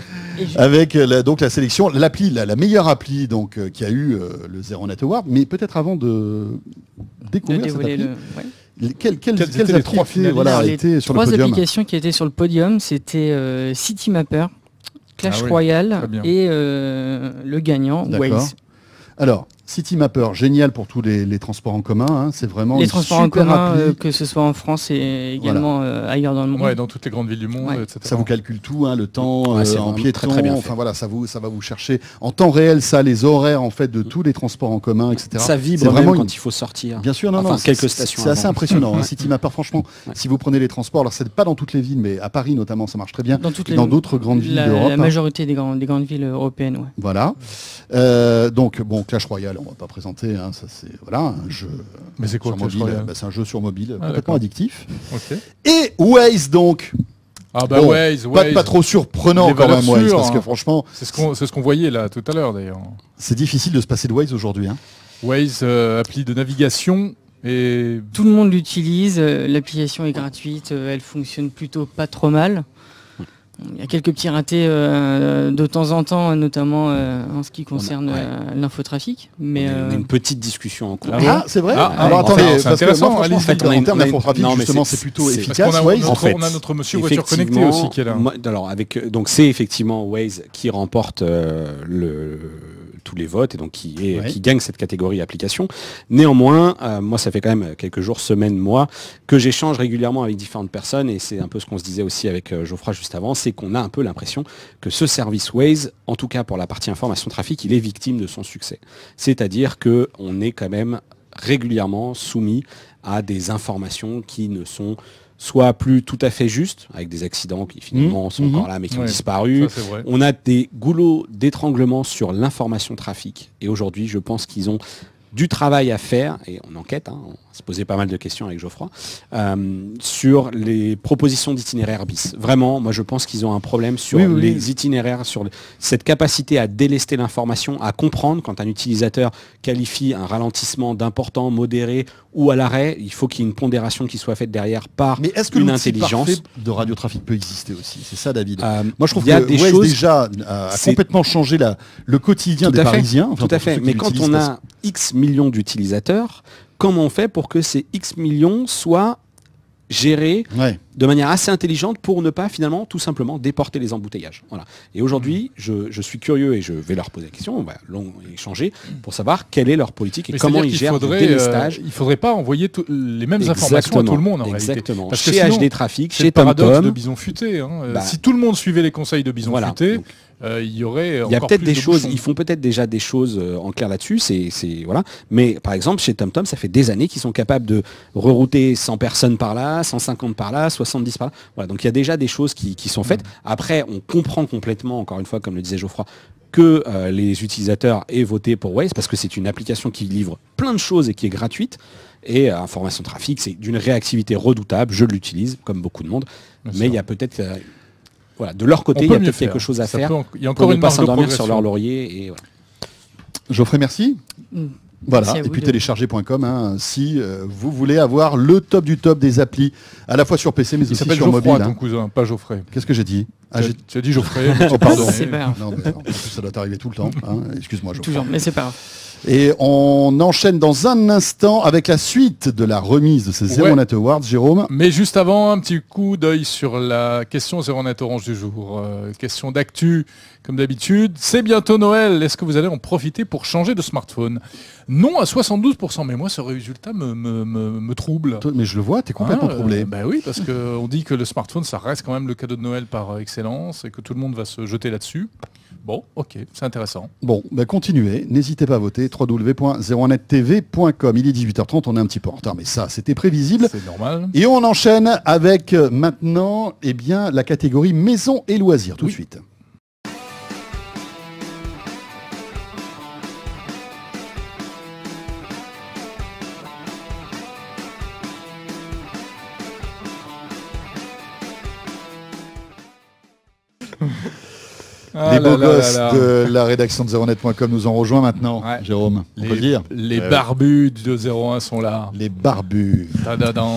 Avec donc la sélection, l'appli, la meilleure appli qui a eu le 01net Award. Mais peut-être avant de découvrir cette appli. Quelles étaient les trois étaient sur le podium? Trois applications qui étaient sur le podium, c'était Citymapper, Clash Royale et le gagnant, Waze. Alors, Citymapper, génial pour tous les transports en commun. C'est vraiment les transports en commun, que ce soit en France et également ailleurs dans le monde. Ouais, dans toutes les grandes villes du monde, etc. Ça vous calcule tout, le temps en piéton. Très bien enfin voilà, ça va vous chercher en temps réel les horaires en fait de tous les transports en commun, etc. Ça vibre vraiment quand il faut sortir. Bien sûr, quelques stations. C'est assez impressionnant. Citymapper, franchement, si vous prenez les transports, alors c'est pas dans toutes les villes, mais à Paris notamment, ça marche très bien. Dans d'autres grandes villes d'Europe. La majorité des grandes villes européennes, ouais. Voilà. Donc bon, Clash Royale, on va pas présenter. Ça c'est un jeu. Mais c'est quoi Clash Royale? C'est un jeu sur mobile complètement addictif. Okay. Et Waze donc. Ah bah Waze. Pas trop surprenant quand même Waze, parce que franchement. C'est ce qu'on voyait là tout à l'heure d'ailleurs. C'est difficile de se passer de Waze aujourd'hui. Waze, appli de navigation. Et tout le monde l'utilise. L'application est gratuite. Elle fonctionne plutôt pas trop mal. Il y a quelques petits ratés de temps en temps, notamment en ce qui concerne l'infotrafic. Mais on a une petite discussion en cours. C'est vrai. Alors attendez, c'est intéressant. En termes d'infotrafic, justement, c'est plutôt efficace. On a notre monsieur voiture connectée aussi qui est là. Alors donc c'est effectivement Waze qui remporte tous les votes et donc qui gagne cette catégorie application. Néanmoins, moi ça fait quand même quelques jours, semaines, mois que j'échange régulièrement avec différentes personnes et c'est un peu ce qu'on se disait aussi avec Geoffroy juste avant, c'est qu'on a un peu l'impression que ce service Waze, en tout cas pour la partie information trafic, il est victime de son succès. C'est-à-dire qu'on est quand même régulièrement soumis à des informations qui ne sont soit plus tout à fait justes, avec des accidents qui finalement sont encore là mais qui ont disparu. On a des goulots d'étranglement sur l'information trafic. Et aujourd'hui, je pense qu'ils ont du travail à faire, et on enquête, on se posait pas mal de questions avec Geoffroy, sur les propositions d'itinéraires bis. Vraiment, moi je pense qu'ils ont un problème sur les itinéraires, sur cette capacité à délester l'information, à comprendre quand un utilisateur qualifie un ralentissement d'important, modéré ou à l'arrêt, il faut qu'il y ait une pondération qui soit faite derrière par une intelligence. Parfait de radiotrafic peut exister aussi, c'est ça David. Moi je trouve que des Waze déjà a complètement changé le quotidien des Parisiens. Tout à fait, mais quand on a X millions d'utilisateurs, comment on fait pour que ces X millions soient gérés de manière assez intelligente pour ne pas finalement tout simplement déporter les embouteillages. Voilà. Et aujourd'hui, je suis curieux et je vais leur poser la question, on va échanger pour savoir quelle est leur politique et comment ils gèrent le délestage. Il ne faudrait pas envoyer les mêmes informations à tout le monde en réalité. Parce que chez HD Trafic, chez TomTom, de Bison Futé. Si tout le monde suivait les conseils de Bison Futé, il y aurait il y a peut-être des choses, ils font peut-être déjà des choses en clair là-dessus, voilà. Mais par exemple chez TomTom, ça fait des années qu'ils sont capables de rerouter 100 personnes par là, 150 par là, 70 par là. Voilà, donc il y a déjà des choses qui sont faites. Après, on comprend complètement, encore une fois, comme le disait Geoffroy, que les utilisateurs aient voté pour Waze parce que c'est une application qui livre plein de choses et qui est gratuite. Et information trafic, c'est d'une réactivité redoutable. Je l'utilise, comme beaucoup de monde. Mais il y a peut-être... voilà, de leur côté, il y a peut-être quelque chose à faire. Il y a encore pour une ne pas marge de s'endormir progression sur leur laurier. Et voilà. Geoffrey, merci. Voilà, et puis télécharger.com si vous voulez avoir le top du top des applis, à la fois sur PC mais aussi sur Geoffroy, mobile. Ton cousin, pas Geoffrey. Qu'est-ce que j'ai dit? Tu as dit Geoffrey. Oh, pardon. Non, mais en plus, ça doit t'arriver tout le temps. Excuse-moi, Geoffrey. Toujours, mais c'est pas grave. Et on enchaîne dans un instant avec la suite de la remise de ces Zero Net Awards, Jérôme. Mais juste avant, un petit coup d'œil sur la question Zero Net Orange du jour. Question d'actu, comme d'habitude. C'est bientôt Noël. Est-ce que vous allez en profiter pour changer de smartphone? Non à 72%. Mais moi, ce résultat me trouble. Mais je le vois, tu es complètement troublé. Bah oui, parce qu'on dit que le smartphone, ça reste quand même le cadeau de Noël par excellence et que tout le monde va se jeter là-dessus. Bon, ok, c'est intéressant. Bon, continuez, n'hésitez pas à voter, www.01nettv.com. Il est 18h30, on est un petit peu en retard, mais ça, c'était prévisible. C'est normal. Et on enchaîne avec maintenant, la catégorie maison et loisirs, tout de suite. Les beaux gosses de la rédaction de zeronet.com nous ont rejoints maintenant, Jérôme, on peut le dire. Les barbus de 01 sont là. Les barbus.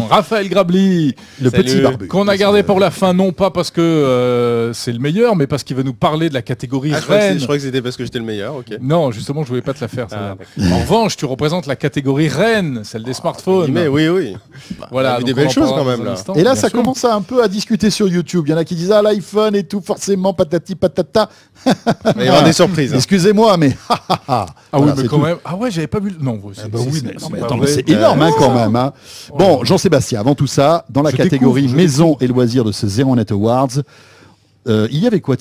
Raphaël Grabli, le petit barbu. Qu'on a gardé pour la fin, non pas parce que c'est le meilleur, mais parce qu'il va nous parler de la catégorie reine. Je crois que c'était parce que j'étais le meilleur, ok. Non, justement, je voulais pas te la faire. En revanche, tu représentes la catégorie reine, celle des smartphones. Mais oui. Voilà, des belles choses quand même là. Et là, ça commence un peu à discuter sur YouTube. Il y en a qui disent l'iPhone et tout, forcément, patati patata. Il va y avoir des surprises. Excusez-moi, mais oui, mais quand même. Ah ouais, j'avais pas vu. Non, c'est énorme quand même. Bon, Jean-Sébastien, avant tout ça, dans la catégorie maison et loisirs de ce Zero Net Awards, il y avait quoi,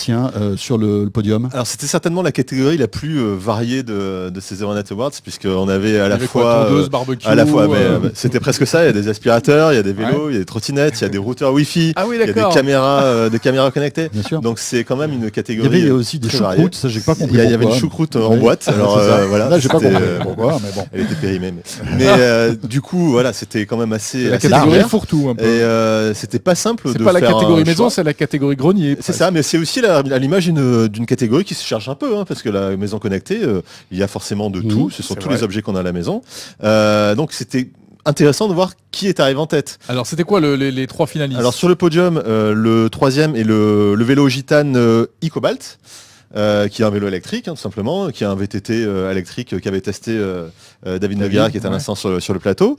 sur le podium? Alors c'était certainement la catégorie la plus variée de ces Zero Net Awards, puisqu'on avait à la fois barbecue, c'était presque ça. Il y a des aspirateurs, il y a des vélos, il y a des trottinettes, il y a des routeurs Wi-Fi, il y a des caméras connectées. Bien sûr. Donc c'est quand même une catégorie. Il y avait aussi des choucroutes, ça j'ai pas compris. Il y avait une choucroute en boîte. Alors voilà. Là j'ai pas compris pourquoi, mais bon. Elle était périmée. Mais du coup voilà, c'était quand même assez. La catégorie fourre-tout un peu. Et c'était pas simple. C'est pas la catégorie maison, c'est la catégorie grenier. C'est ça, mais c'est aussi à l'image d'une catégorie qui se cherche un peu, parce que la maison connectée, il y a forcément de tout, ce sont tous les objets qu'on a à la maison. Donc c'était intéressant de voir qui est arrivé en tête. Alors c'était quoi les trois finalistes? Alors sur le podium, le troisième est le vélo Gitane e-Cobalt. Qui est un vélo électrique, tout simplement, qui est un VTT électrique qu'avait testé David Noguera, qui est à l'instant sur le plateau.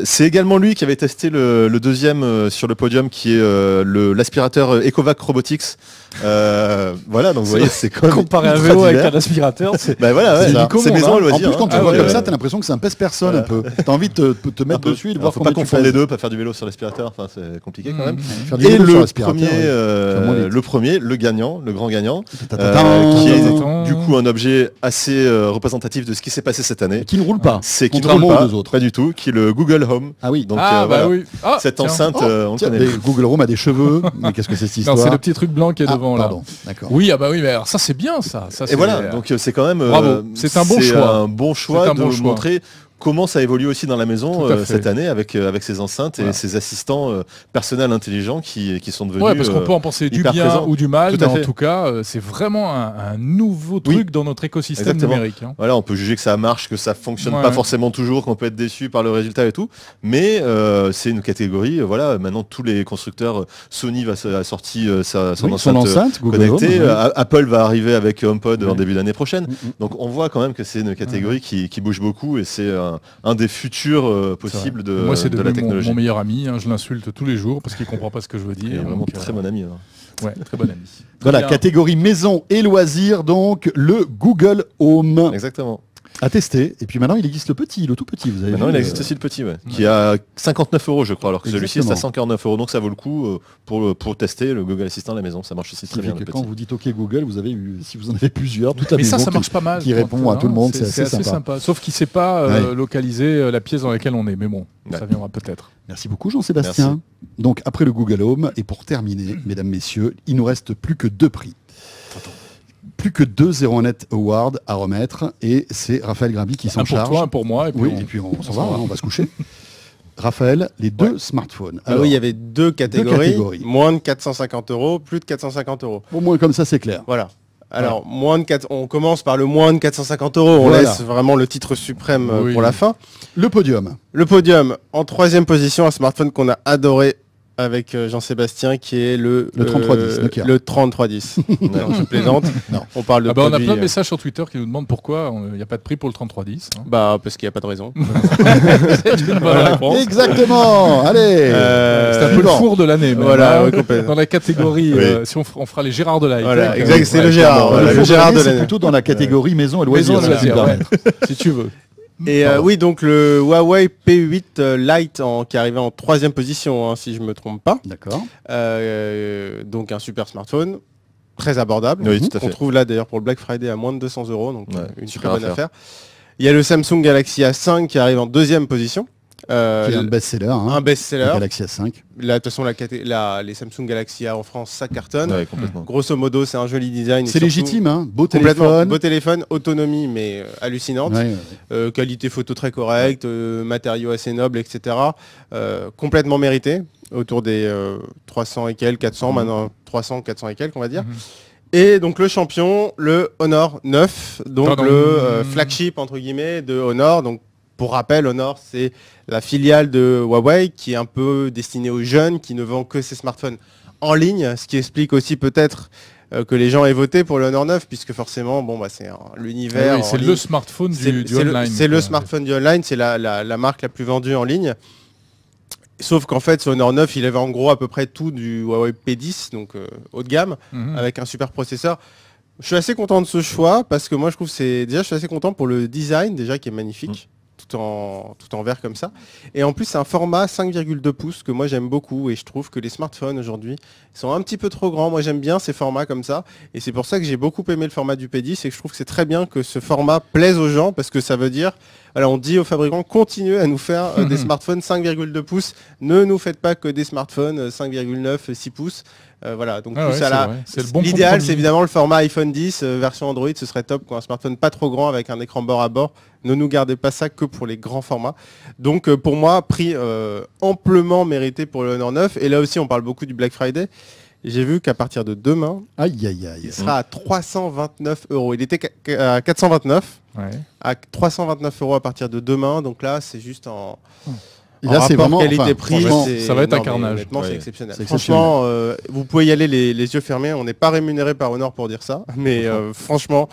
C'est également lui qui avait testé le deuxième sur le podium, qui est l'aspirateur Ecovac Robotics. Voilà, donc vous voyez, c'est quand même comparé à un vélo avec un aspirateur, c'est maison à loisir. En plus, quand tu vois comme ça, t'as l'impression que ça ne pèse personne un peu. T'as envie de te mettre dessus et de voir faut pas confondre les deux, pas faire du vélo sur l'aspirateur, enfin c'est compliqué quand même. Et le premier, le gagnant, le grand gagnant, qui est du coup un objet assez représentatif de ce qui s'est passé cette année. Qui ne roule pas. C'est qui ne roule pas, pas du tout, qui est le Google Home. Ah oui. Donc cette enceinte, on connaît. Google Home a des cheveux, mais qu'est-ce que c'est cette histoire? C'est le petit truc blanc qui est devant là. D'accord. Oui, mais alors ça c'est bien ça. Et voilà, donc c'est quand même bravo. C'est un bon choix. Un bon choix de montrer comment ça évolue aussi dans la maison cette année avec ces enceintes et ces assistants personnels intelligents qui sont devenus. Ouais, parce qu'on peut en penser du bien ou du mal, mais en tout cas, c'est vraiment un nouveau truc dans notre écosystème numérique. Voilà, on peut juger que ça marche, que ça fonctionne pas forcément toujours, qu'on peut être déçu par le résultat et tout, mais c'est une catégorie. Voilà, maintenant tous les constructeurs, Sony a sorti son enceinte connectée, Apple va arriver avec HomePod en début d'année prochaine. Donc on voit quand même que c'est une catégorie qui bouge beaucoup et c'est un des futurs possibles de moi, c'est de la technologie. Mon meilleur ami, je l'insulte tous les jours parce qu'il comprend pas ce que je veux dire. Il est vraiment très bon ami. Ouais, très bon ami. Voilà, catégorie maison et loisirs, donc le Google Home. Exactement. À tester. Et puis maintenant, il existe le petit, le tout petit. Vous avez Maintenant, vu, il existe aussi le petit, qui a 59 €, je crois, alors que celui-ci est à Exactement. 149 €. Donc ça vaut le coup pour tester le Google Assistant à la maison. Ça marche aussi Ce qui très fait bien. que le quand petit. vous dites OK Google, vous avez eu, si vous en avez plusieurs, toute la Mais maison ça marche pas mal. qui répond à tout le monde. C'est assez sympa. Sauf qu'il ne sait pas Ouais. localiser la pièce dans laquelle on est. Mais bon, ça viendra peut-être. Merci beaucoup Jean-Sébastien. Merci. Donc après le Google Home, et pour terminer, mesdames, messieurs, il nous reste plus que 2 prix. Plus que 2 01net Awards à remettre, et c'est Raphaël Grabi qui s'en Un pour charge. toi, un pour moi. Et puis Oui, et puis on s'en va, hein, on va se coucher. Raphaël, les 2 smartphones. Oui, il y avait deux catégories. catégories. Moins de 450 €, plus de 450 €. Au moins comme ça, c'est clair. Voilà. Alors, on commence par le moins de 450 €. On Voilà. laisse vraiment le titre suprême Oui. pour la fin. Le podium. Le podium, en 3e position, un smartphone qu'on a adoré avec Jean-Sébastien, qui est le 3310, Nokia. Le 3310. Non, je plaisante. Non. On parle de On a produits, plein de messages sur Twitter qui nous demandent pourquoi il n'y a pas de prix pour le 3310. hein. Bah, parce qu'il n'y a pas de raison. C'est une bonne réponse. Exactement. Allez. C'est un peu le suivant. four de l'année. même, Voilà, hein. ouais, complètement. Dans la catégorie, Oui. si on fera les Gérard de la Voilà, high-tech, exact, c'est le Ouais, Gérard. clairement. Voilà, Le le four Gérard de de l'année, c'est l'année. plutôt dans la catégorie maison et maison loisirs. de si je puis loisirs, me permettre. si tu veux. Et oui, donc le Huawei P8 Lite qui est arrivé en 3e position, hein, si je me trompe pas. D'accord. Donc un super smartphone, très abordable. Oui, tout à On fait. trouve là d'ailleurs pour le Black Friday à moins de 200 €, donc Ouais, une super super bonne affaire. affaire. Il y a le Samsung Galaxy A5 qui arrive en 2e position. Qui est un best-seller. Hein. Un Le best-seller. Galaxy A5. Là, de toute façon, les Samsung Galaxy A en France, ça cartonne. Ouais, complètement. Grosso modo, c'est un joli design. et C'est surtout, légitime, hein. Beau Complètement. téléphone. Beau téléphone, autonomie, mais hallucinante. Ouais, ouais. Qualité photo très correcte, matériaux assez nobles, etc. Complètement mérité, autour des 300 et quelques, 400, maintenant 300, 400 et quelques, on va dire. Et donc le champion, le Honor 9, donc Pardon. le flagship entre guillemets de Honor. Donc pour rappel, Honor c'est la filiale de Huawei qui est un peu destinée aux jeunes, qui ne vend que ses smartphones en ligne, ce qui explique aussi peut-être que les gens aient voté pour le Honor 9, puisque forcément, bon, bah, c'est l'univers. Ah oui, c'est le smartphone du online. C'est le smartphone du online, c'est la marque la plus vendue en ligne. Sauf qu'en fait, ce Honor 9, il avait en gros à peu près tout du Huawei P10, donc haut de gamme, avec un super processeur. Je suis assez content de ce choix, parce que moi, je trouve je suis assez content pour le design, déjà, qui est magnifique. Tout en vert comme ça. Et en plus, c'est un format 5,2 pouces que moi j'aime beaucoup et je trouve que les smartphones aujourd'hui sont un petit peu trop grands. Moi j'aime bien ces formats comme ça et c'est pour ça que j'ai beaucoup aimé le format du P10 et que je trouve que c'est très bien que ce format plaise aux gens parce que ça veut dire, voilà, on dit aux fabricants, continuez à nous faire des smartphones 5,2 pouces. Ne nous faites pas que des smartphones 5,9, 6 pouces. Voilà, donc tout ça là. L'idéal, c'est évidemment le format iPhone 10 version Android, ce serait top quoi, un smartphone pas trop grand avec un écran bord à bord. Ne nous gardez pas ça que pour les grands formats. Donc pour moi, prix amplement mérité pour le Honor 9. Et là aussi, on parle beaucoup du Black Friday. J'ai vu qu'à partir de demain, il sera à 329 €. Il était à 429. Ouais. À 329 € à partir de demain. Donc là, c'est juste en... Et là, c'est vraiment qualité-prix, ça va être un carnage. Honnêtement, Ouais. c'est exceptionnel. C'est Franchement, vous pouvez y aller les yeux fermés. On n'est pas rémunéré par Honor pour dire ça, mais franchement,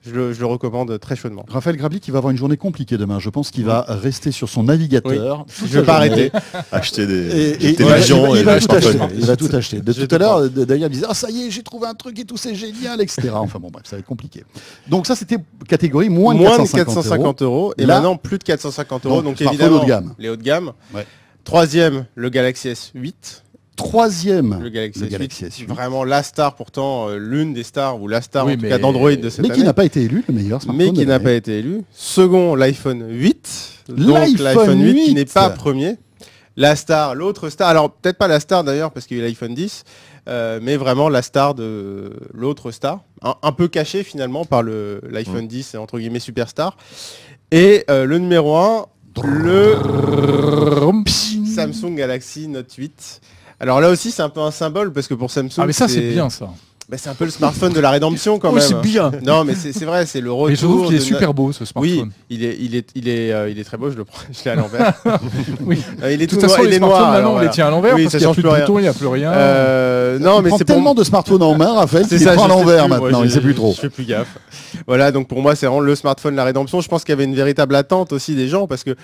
je le recommande très chaudement. Raphaël Grabli qui va avoir une journée compliquée demain. Je pense qu'il va rester sur son navigateur. Je vais pas arrêter. Acheter Et des télévisions il et va des tout acheter. smartphones. Il va tout acheter. De Je tout à l'heure, d'ailleurs, il disait ça y est, j'ai trouvé un truc et tout, c'est génial, etc. Enfin bon, bref, ça va être compliqué. Donc ça, c'était catégorie moins de 450 € et Là, maintenant plus de 450 €. Donc smartphone évidemment, haut de gamme. les hauts de gamme. Ouais. Troisième, le Galaxy S8. Troisième, Le Galaxy le S8. Galaxy S8. Vraiment la star pourtant, l'une des stars ou la star Oui, en tout mais- cas d'Android de cette mais année. qui n'a pas été élu le meilleur smartphone. Mais qui de n'a l'année. pas été élu. Second, l'iPhone 8. Donc L'iPhone 8 qui n'est pas premier. La star, l'autre star, alors peut-être pas la star d'ailleurs parce qu'il y a eu l'iPhone 10, mais vraiment la star de l'autre star, un peu caché finalement par l'iPhone 10 entre guillemets superstar. Et le numéro 1, le Samsung Galaxy Note 8. Alors là aussi c'est un peu un symbole parce que pour Samsung, Ah mais ça c'est bien ça. bah, c'est un peu le smartphone de la rédemption quand Oui, même. c'est bien. Non mais c'est vrai, c'est le retour. Mais je trouve qu'il est de super beau ce Oui, smartphone. il est très beau, je l'ai à l'envers. Oui. Il est De toute tout façon, noir, il les est smartphones noir. maintenant alors on les voilà. tient à l'envers Oui, parce ça qu'il n'y a change plus de plus rien. boutons, il n'y a plus rien. Non, mais Il prend c'est pour tellement de smartphones en main, Raphaël, qu'il ça, prend à je sais l'envers plus, moi, maintenant, il sait plus trop. Je fais plus gaffe. Voilà, donc pour moi, c'est vraiment le smartphone, la rédemption. Je pense qu'il y avait une véritable attente aussi des gens parce que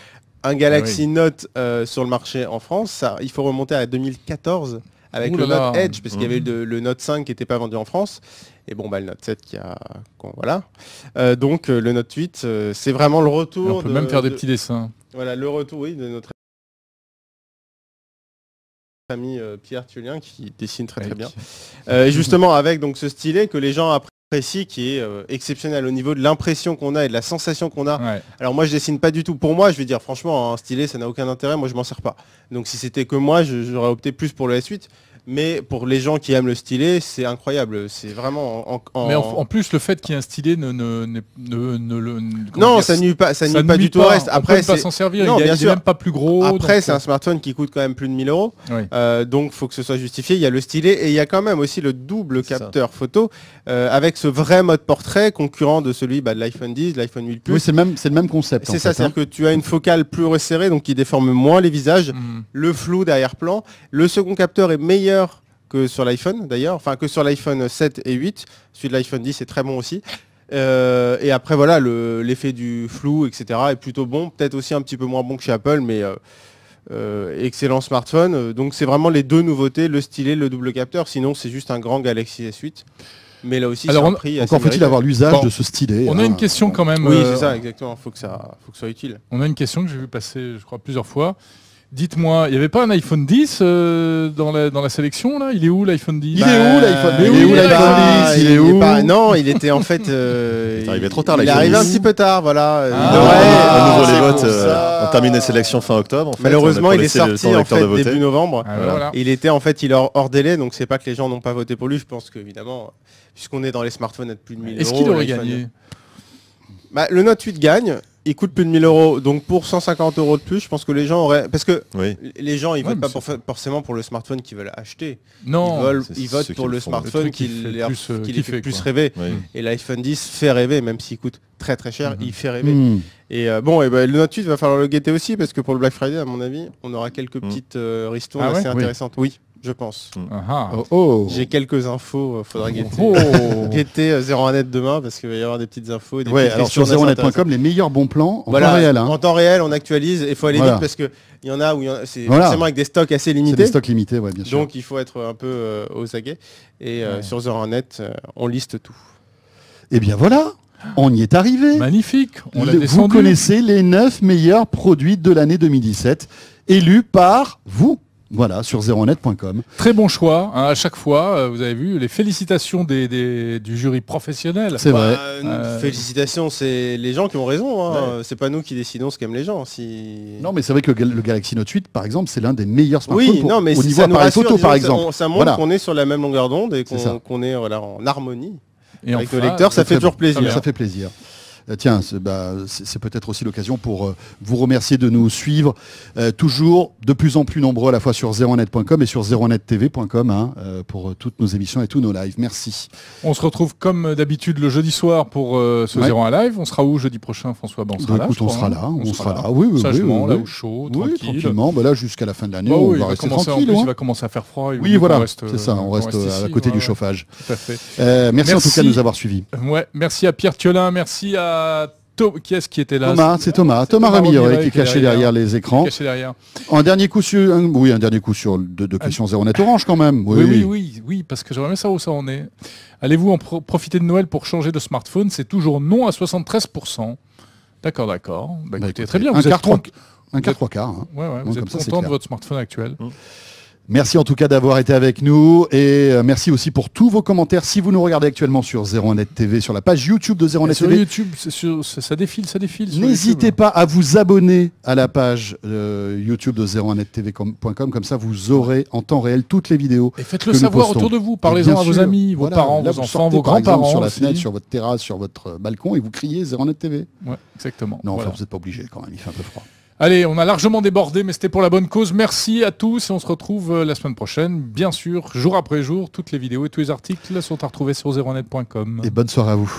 un Galaxy Note sur le marché en France, il faut remonter à 2014 avec le Note Edge, parce qu'il y avait le Note 5 qui n'était pas vendu en France. Et bon, le Note 7 qui a... Voilà. Donc le Note 8, c'est vraiment le retour. Et on peut même faire des petits dessins. Voilà, le retour, oui, de notre ami Pierre Thullien qui dessine très bien. Et justement, avec donc ce stylet que les gens apprécient, qui est exceptionnel au niveau de l'impression qu'on a et de la sensation qu'on a. Ouais. Alors moi, je dessine pas du tout. Pour moi, je vais dire franchement, un stylet, ça n'a aucun intérêt. Moi, je m'en sers pas. Donc si c'était que moi, j'aurais opté plus pour le S8. Mais pour les gens qui aiment le stylet, c'est incroyable. C'est vraiment Mais en plus, le fait qu'il y ait un stylet non, ça nuit pas du tout au reste. Après, c'est pas s'en servir. Non, il est même pas plus gros. Après, c'est un smartphone qui coûte quand même plus de 1000 €. Oui. Donc, faut que ce soit justifié. Il y a le stylet et il y a quand même aussi le double capteur photo avec ce vrai mode portrait concurrent de celui de l'iPhone 10, l'iPhone 8 Plus. Oui, c'est le même concept. C'est ça, c'est-à-dire que tu as une focale plus resserrée, donc qui déforme moins les visages, le flou d'arrière-plan. Le second capteur est meilleur que sur l'iPhone d'ailleurs, enfin que sur l'iPhone 7 et 8, celui de l'iPhone 10 est très bon aussi. Et après voilà, l'effet du flou, etc. est plutôt bon, peut-être aussi un petit peu moins bon que chez Apple, mais excellent smartphone. Donc c'est vraiment les deux nouveautés, le stylet, le double capteur, sinon c'est juste un grand Galaxy S8. Mais là aussi, alors encore faut-il avoir l'usage de ce stylet. On a une question quand même. Oui, c'est ça, exactement, faut que ça soit utile. On a une question que j'ai vu passer, je crois, plusieurs fois. Dites-moi, il n'y avait pas un iPhone 10 dans la sélection là? Il est où l'iPhone 10? Il est où l'iPhone 10? Il est où? Non, il était en fait... il est arrivé trop tard. Il est arrivé un petit peu tard, voilà. On ouvre les votes, on termine les sélections fin octobre. En fait. Malheureusement, il est sorti en fait début novembre. Voilà. Il était en fait, il est hors délai, donc c'est pas que les gens n'ont pas voté pour lui. Je pense qu'évidemment, puisqu'on est dans les smartphones à plus de 1000 €. Est-ce qu'il aurait gagné? Le Note 8 gagne. Il coûte plus de 1000 €, donc pour 150 € de plus, je pense que les gens auraient... Parce que les gens, ils votent pas forcément pour le smartphone qu'ils veulent acheter. Non, ils votent pour le smartphone qui les fait plus rêver. Oui. Et l'iPhone 10 fait rêver, même s'il coûte très très cher, il fait rêver. Et le Note 8, va falloir le guetter aussi, parce que pour le Black Friday, à mon avis, on aura quelques petites ristournes assez intéressantes. Oui. Je pense. J'ai quelques infos, faudra guetter 01net demain parce qu'il va y avoir des petites infos. Et des alors sur 01net.com, les meilleurs bons plans en temps réel. En temps réel, on actualise et il faut aller vite parce qu'il y en a où c'est forcément avec des stocks assez limités. C'est des stocks limités, bien sûr. Donc il faut être un peu aux aguets. Et sur 01net, on liste tout. Et bien voilà, on y est arrivé. Magnifique. Vous connaissez les 9 meilleurs produits de l'année 2017, élus par vous. Voilà, sur 01net.com. Très bon choix, à chaque fois, vous avez vu, les félicitations du jury professionnel. C'est vrai. Félicitations, c'est les gens qui ont raison, c'est pas nous qui décidons ce qu'aiment les gens. Non, mais c'est vrai que le Galaxy Note 8, par exemple, c'est l'un des meilleurs smartphones au niveau appareil photo, par exemple. Ça montre qu'on est sur la même longueur d'onde et qu'on est en harmonie. Et avec le lecteur, ça fait toujours plaisir. Ça fait plaisir. Tiens, c'est peut-être aussi l'occasion pour vous remercier de nous suivre toujours de plus en plus nombreux à la fois sur 01net.com et sur 01nettv.com pour toutes nos émissions et tous nos lives. Merci. On se retrouve comme d'habitude le jeudi soir pour ce 01 Live. On sera où jeudi prochain, François? On sera là. Écoute, on sera là. Oui, sagement, là où chaud, tranquillement. Là jusqu'à la fin de l'année, on va rester tranquille. Il va commencer à faire froid. Oui, voilà, c'est ça. On reste à côté du chauffage. Tout à fait. Merci en tout cas de nous avoir suivis. Merci à Pierre Thiolin, merci à qui est-ce qui était là? C'est Thomas Remilleret qui est caché derrière les écrans. Un dernier coup sur de questions 01net Orange quand même. Oui, parce que j'aimerais bien savoir où ça en est. Allez-vous en profiter de Noël pour changer de smartphone? C'est toujours non à 73%. D'accord. Écoutez, très bien. Un quart, trois quarts. Vous êtes content de votre smartphone actuel. Merci en tout cas d'avoir été avec nous et merci aussi pour tous vos commentaires. Si vous nous regardez actuellement sur 01net TV, sur la page YouTube de 01net TV. Sur YouTube, ça défile. N'hésitez pas à vous abonner à la page YouTube de 01nettv.com, comme ça vous aurez en temps réel toutes les vidéos. Et faites-le savoir autour de vous, parlez-en à vos amis, vos parents, vos enfants, vos grands-parents. Sur la fenêtre, sur votre terrasse, sur votre balcon et vous criez 01net TV. Ouais, exactement. Non, enfin, vous n'êtes pas obligé quand même, il fait un peu froid. Allez, on a largement débordé, mais c'était pour la bonne cause. Merci à tous et on se retrouve la semaine prochaine. Bien sûr, jour après jour, toutes les vidéos et tous les articles sont à retrouver sur 01net.com. Et bonne soirée à vous.